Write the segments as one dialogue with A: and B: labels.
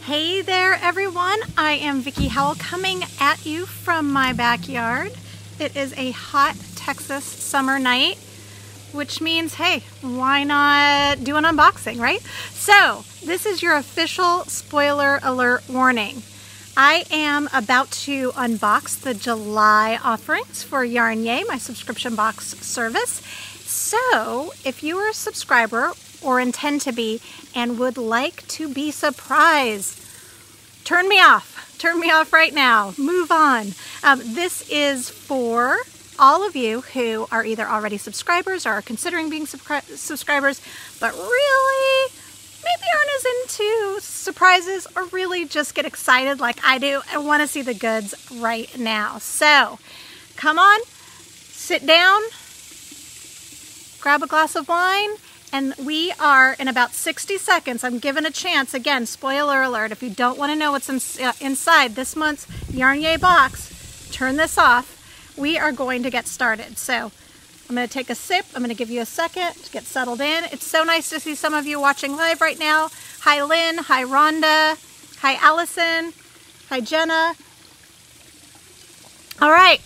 A: Hey there everyone, I am Vickie Howell coming at you from my backyard. It is a hot Texas summer night, which means, hey, why not do an unboxing, right? So this is your official spoiler alert warning. I am about to unbox the July offerings for YarnYAY, my subscription box service. So if you are a subscriber or intend to be and would like to be surprised, turn me off. Turn me off right now. Move on. This is for all of you who are either already subscribers or are considering being subscribers, but really maybe aren't as into surprises or really just get excited like I do. I want to see the goods right now. So come on, sit down, grab a glass of wine, and we are in about 60 seconds. I'm given a chance. Again, spoiler alert, if you don't want to know what's inside this month's YarnYAY box, turn this off. We are going to get started. So I'm going to take a sip. I'm going to give you a second to get settled in. It's so nice to see some of you watching live right now. Hi Lynn, hi Rhonda, hi Allison, hi Jenna. All right.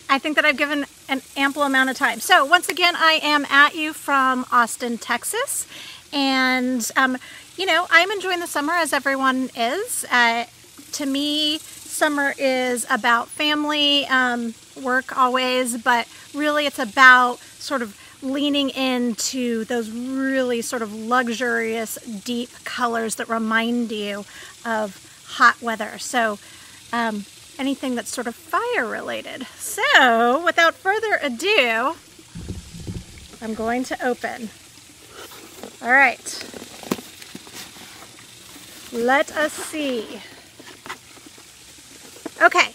A: I think that I've given an ample amount of time. So once again, I am at you from Austin, Texas. And, you know, I'm enjoying the summer as everyone is. To me, summer is about family, work always, but really it's about sort of leaning into those really sort of luxurious, deep colors that remind you of hot weather. So, anything that's sort of fire related. So without further ado, I'm going to open. All right, let us see. Okay,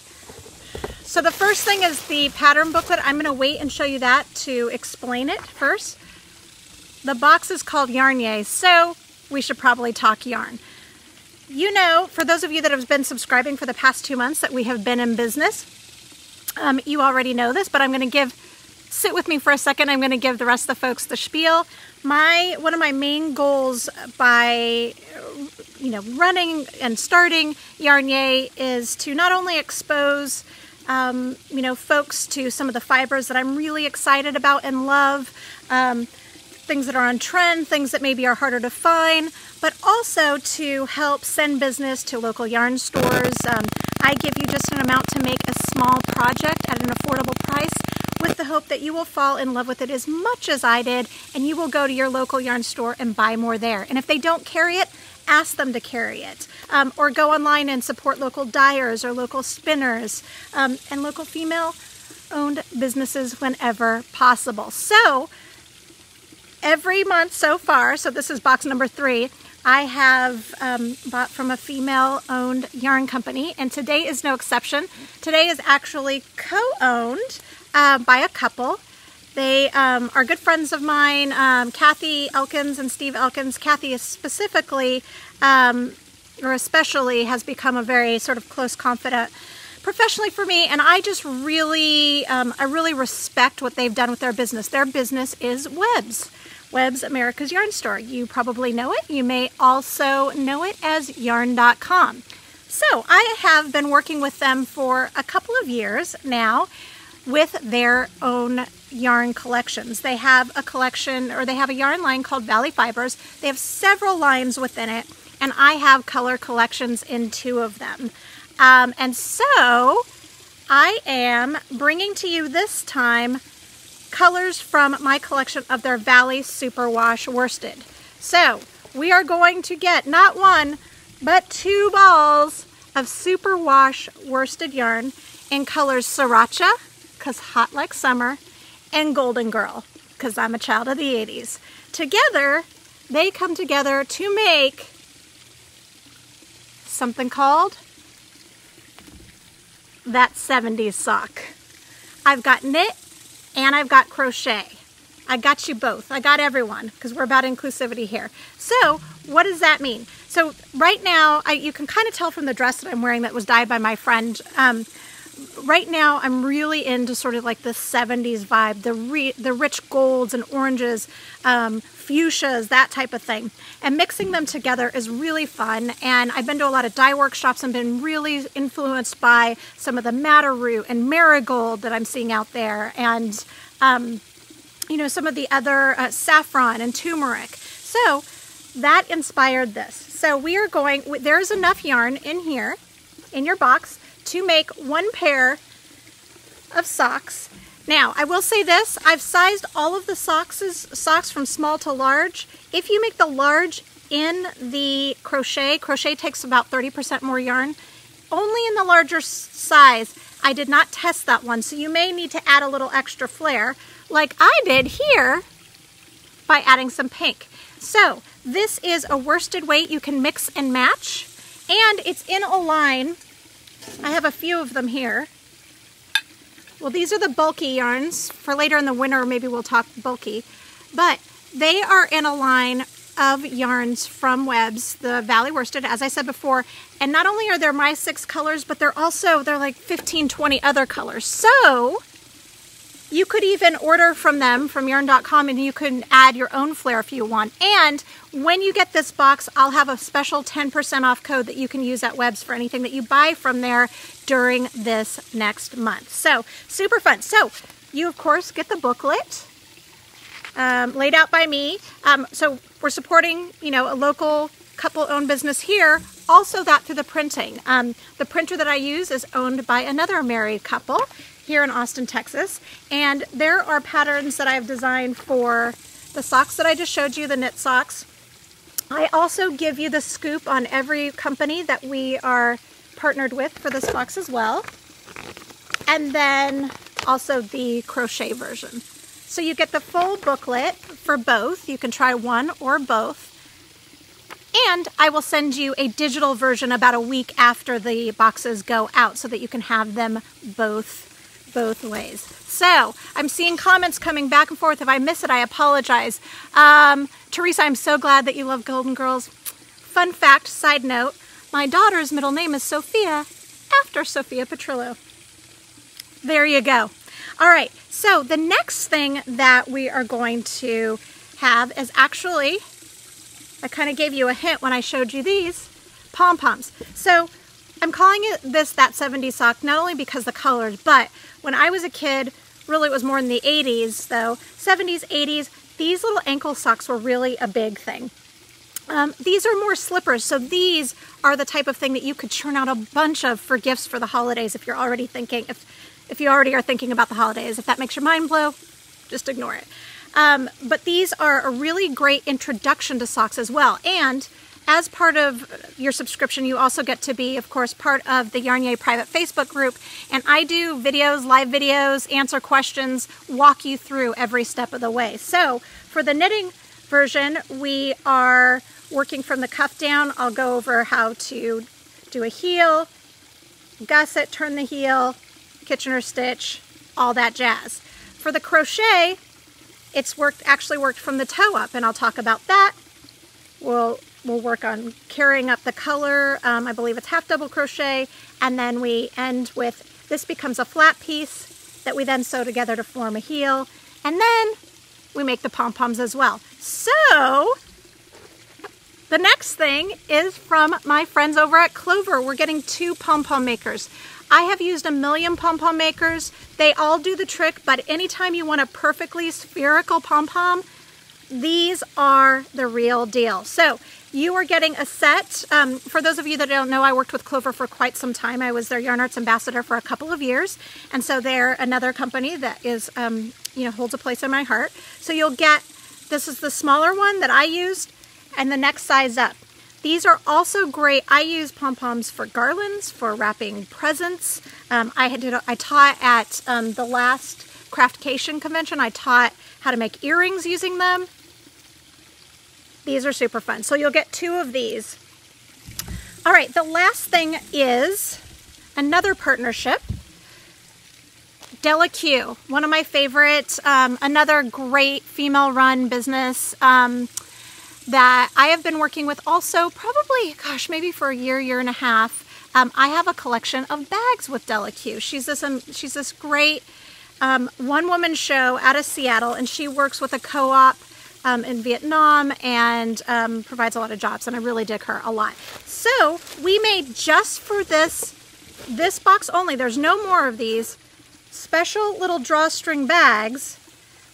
A: so the first thing is the pattern booklet. I'm going to wait and show you that to explain it first. The box is called YarnYAY, so we should probably talk yarn. You know, for those of you that have been subscribing for the past 2 months that we have been in business, you already know this, but I'm going to sit with me for a second. I'm going to give the rest of the folks the spiel. One of my main goals by, running and starting YarnYAY is to not only expose, folks to some of the fibers that I'm really excited about and love, things that are on trend, things that maybe are harder to find, but also to help send business to local yarn stores. I give you just an amount to make a small project at an affordable price with the hope that you will fall in love with it as much as I did, and you will go to your local yarn store and buy more there. And if they don't carry it, ask them to carry it. Or go online and support local dyers or local spinners and local female-owned businesses whenever possible. So every month so far, so this is box number 3, I have bought from a female-owned yarn company, and today is no exception. Today is actually co-owned by a couple. They are good friends of mine, Kathy Elkins and Steve Elkins. Kathy is specifically, or especially, has become a very sort of close confidant professionally for me, and I just really, I really respect what they've done with their business. Their business is Webs. Webs America's Yarn Store. You probably know it. You may also know it as yarn.com. So I have been working with them for a couple of years now with their own yarn collections. They have a collection, or they have a yarn line called Valley Fibers. They have several lines within it, and I have color collections in 2 of them. And so I am bringing to you this time colors from my collection of their Valley Superwash worsted. So we are going to get not 1, but 2 balls of Superwash worsted yarn in colors Sriracha, because hot like summer, and Golden Girl, because I'm a child of the 80s. Together, they come together to make something called that 70s sock. I've got knit and I've got crochet. I got you both. I got everyone, because we're about inclusivity here. So what does that mean? So right now, you can kind of tell from the dress that I'm wearing that was dyed by my friend. Right now, I'm really into sort of like the 70s vibe, the rich golds and oranges, fuchsias, that type of thing. And mixing them together is really fun. And I've been to a lot of dye workshops and been really influenced by some of the madder root and marigold that I'm seeing out there. And, you know, some of the other saffron and turmeric. So that inspired this. So we are going, there's enough yarn in here, in your box, to make one pair of socks. Now, I will say this, I've sized all of the socks from small to large. If you make the large in the crochet takes about 30% more yarn. Only in the larger size. I did not test that one, so you may need to add a little extra flair, like I did here by adding some pink. So, this is a worsted weight you can mix and match, and it's in a line. I have a few of them here. Well, these are the bulky yarns. For later in the winter, maybe we'll talk bulky. But they are in a line of yarns from Webs, the Valley Worsted, as I said before. And not only are there my 6 colors, but they're like 15, 20 other colors. So you could even order from them, from yarn.com, and you can add your own flair if you want. And when you get this box, I'll have a special 10% off code that you can use at Webs for anything that you buy from there during this next month. So, super fun. So, you of course get the booklet laid out by me. So, we're supporting, you know, a local couple-owned business here. Also that through the printing. The printer that I use is owned by another married couple here in Austin, Texas. And there are patterns that I've designed for the socks that I just showed you, the knit socks. I also give you the scoop on every company that we are partnered with for this box as well. And then also the crochet version. So you get the full booklet for both. You can try one or both. And I will send you a digital version about a week after the boxes go out so that you can have them both ways. So I'm seeing comments coming back and forth. If I miss it, I apologize. Teresa, I'm so glad that you love Golden Girls. Fun fact, side note, my daughter's middle name is Sophia, after Sophia Petrillo. There you go. All right, so the next thing that we are going to have is actually, I kind of gave you a hint when I showed you these, pom-poms. So I'm calling it that 70s sock, not only because the colors, but when I was a kid, really it was more in the 80s though, 70s, 80s, these little ankle socks were really a big thing. These are more slippers, so these are the type of thing that you could churn out a bunch of for gifts for the holidays if you're already thinking, if you already are thinking about the holidays. If that makes your mind blow, just ignore it. But these are a really great introduction to socks as well. And as part of your subscription, you also get to be, of course, part of the YarnYAY private Facebook group. And I do videos, live videos, answer questions, walk you through every step of the way. So for the knitting version, we are working from the cuff down. I'll go over how to do a heel, gusset, turn the heel, Kitchener stitch, all that jazz. For the crochet, it's actually worked from the toe up, and I'll talk about that. We'll work on carrying up the color. I believe it's half double crochet, and then we end with, this becomes a flat piece that we then sew together to form a heel, and then we make the pom-poms as well. So the next thing is from my friends over at Clover. We're getting 2 Pom-Pom Makers. I have used a million Pom-Pom Makers. They all do the trick, but anytime you want a perfectly spherical pom-pom, these are the real deal. So you are getting a set. For those of you that don't know, I worked with Clover for quite some time. I was their Yarn Arts ambassador for a couple of years. And so they're another company that is, you know, holds a place in my heart. So you'll get, this is the smaller one that I used, and the next size up. These are also great. I use pom-poms for garlands, for wrapping presents. I taught at the last Craftcation convention. I taught how to make earrings using them. These are super fun. So you'll get 2 of these. All right, the last thing is another partnership. Della Q, one of my favorites, another great female-run business that I have been working with also probably, gosh, maybe for a year and a half. I have a collection of bags with Della Q. She's this great one-woman show out of Seattle, and she works with a co-op in Vietnam and provides a lot of jobs, and I really dig her a lot. So we made just for this box only, there's no more of these, special little drawstring bags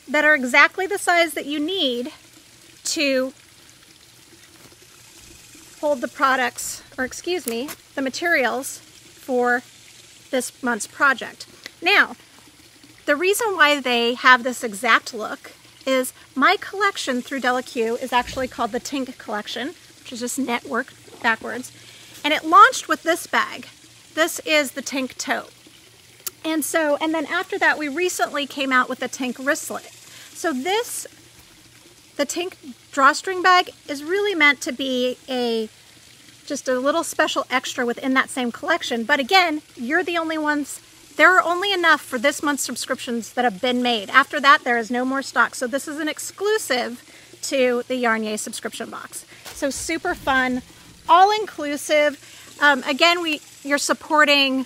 A: that are exactly the size that you need to hold the products, or excuse me, the materials for this month's project. Now, the reason why they have this exact look is my collection through Delaque is actually called the Tink Collection, which is just knit work backwards. And it launched with this bag. This is the Tink Tote. And then after that, we recently came out with the Tink Wristlet. So the Tink drawstring bag is really meant to be just a little special extra within that same collection. But again, you're the only ones. There are only enough for this month's subscriptions that have been made. After that, there is no more stock. So this is an exclusive to the YarnYAY subscription box. So super fun, all inclusive. Again, you're supporting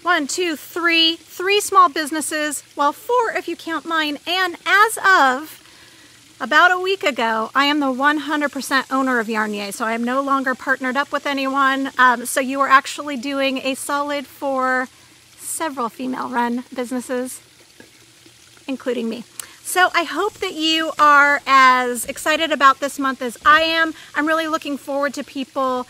A: 3 small businesses, well, 4 if you count mine. And as of about a week ago, I am the 100% owner of YarnYAY, so I am no longer partnered up with anyone. So you are actually doing a solid for several female-run businesses, including me. So I hope that you are as excited about this month as I am. I'm really looking forward to people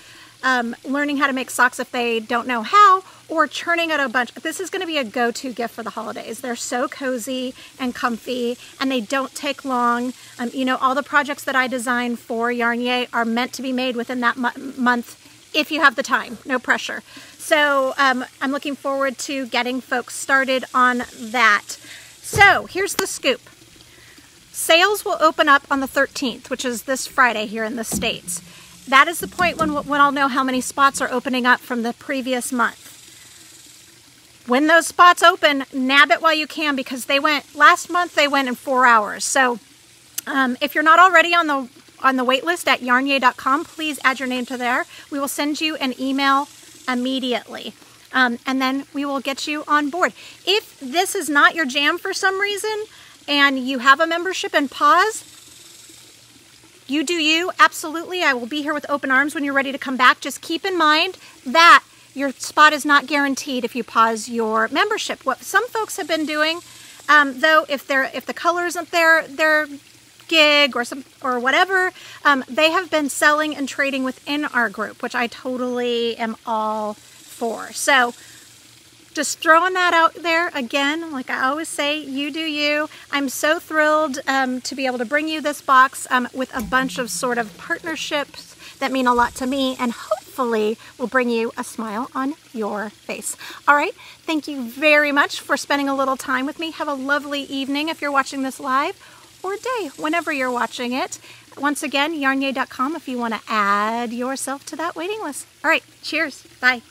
A: learning how to make socks if they don't know how, or churning out a bunch. This is going to be a go-to gift for the holidays. They're so cozy and comfy, and they don't take long. You know, all the projects that I design for YarnYAY are meant to be made within that month if you have the time, no pressure. So I'm looking forward to getting folks started on that. So here's the scoop. Sales will open up on the 13th, which is this Friday here in the States. That is the point when I'll know how many spots are opening up from the previous month. When those spots open, nab it while you can, because last month they went in 4 hours. So if you're not already on the wait list at YarnYAY.com, please add your name to there. We will send you an email immediately. And then we will get you on board. If this is not your jam for some reason and you have a membership and pause, you do you, absolutely. I will be here with open arms when you're ready to come back. Just keep in mind that your spot is not guaranteed if you pause your membership. What some folks have been doing, though, if the color isn't their gig or whatever, they have been selling and trading within our group, which I totally am all for. So just throwing that out there again, like I always say, you do you. I'm so thrilled to be able to bring you this box with a bunch of sort of partnerships that mean a lot to me, and hopefully will bring you a smile on your face. All right, thank you very much for spending a little time with me. Have a lovely evening if you're watching this live, or day, whenever you're watching it. Once again, YarnYAY.com if you want to add yourself to that waiting list. All right, cheers. Bye.